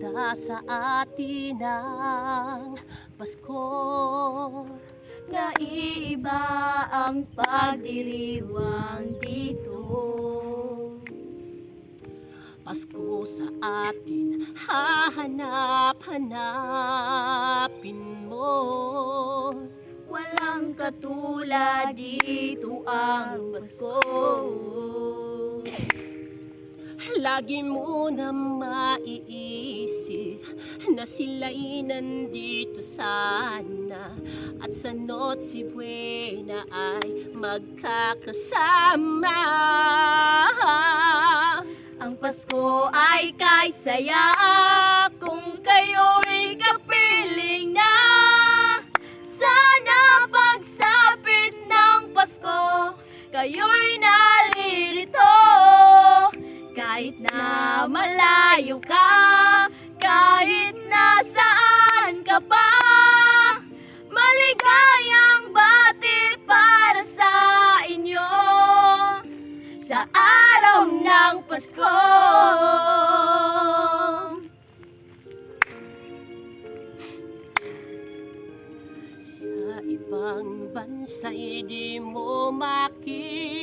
Isa sa atin ang Pasko. Naiiba ang pagdiriwang dito. Pasko sa atin, hahanap-hanapin mo. Walang katulad dito ang Pasko. Lagi mo na maiisip na sila'y nandito sana, at sa Noche Buena ay magkakasama. Ang Pasko ay kay saya kung kayo'y kapiling na. Sana pagsapit ng Pasko, kayo'y naririto. Kahit na malayo ka, kahit nasaan ka pa, maligayang bati para sa inyo sa araw ng Pasko. Sa ibang bansa'y di mo makikita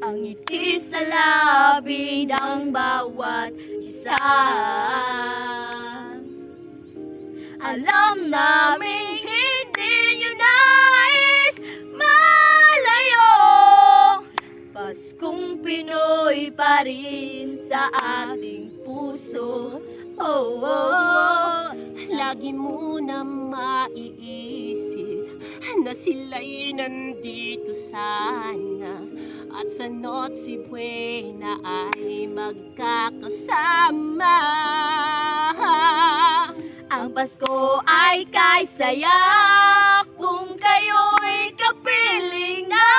Ang ngiti sa labi ng bawat isa. Alam namin hindi nyo nais malayo. Paskong Pinoy pa rin sa ating puso. Oh, oh. Lagi mo na maiisip na sila'y nandito sana, at sa Noche Buena ay magkakasama. Ang Pasko ay kay saya kung kayo'y kapiling na.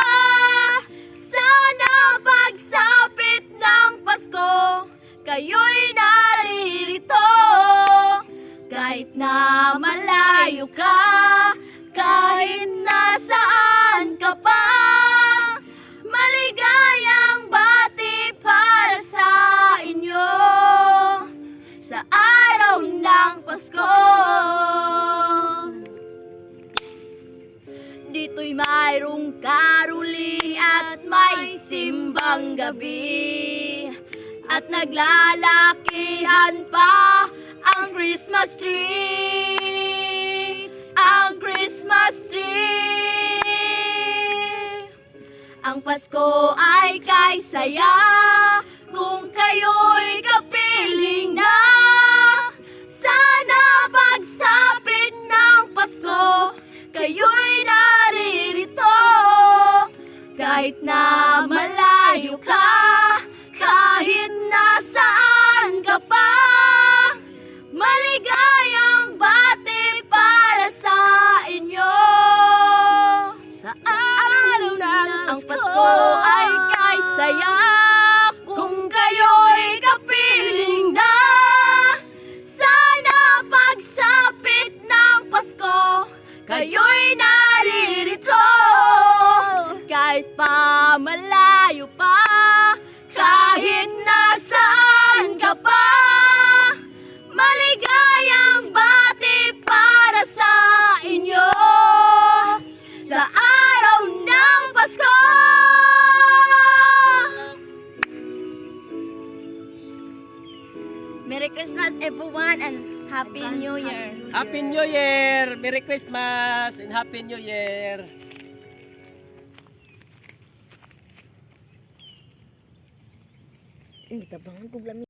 Sana pagsapit ng Pasko, kayo'y naririto. Kahit na malayo ka, kahit nasaan ka pa, maligayang bati para sa inyo sa araw ng Pasko. Dito'y mayroong karuli at may simbang gabi, at naglalakihan pa ang Christmas tree, ang Christmas tree. Ang Pasko ay kay saya kung kayo'y kapiling na. Sana pagsapit ng Pasko, kayo'y naririto. Kahit na malayo ka, kahit nasaan ka pa, maligayang bati para sa inyo Sa araw ng ang Pasko ay kay saya kung kayo'y kapiling na. Sana pagsapit ng Pasko, kayo'y naririto. Kahit pa malayo pa, kahit nasaan ka pa, maligayang bati para sa inyo sa araw ng Pasko. Merry Christmas everyone and Happy New Year. Happy New Year! Merry Christmas and Happy New Year! Ini tabangan ko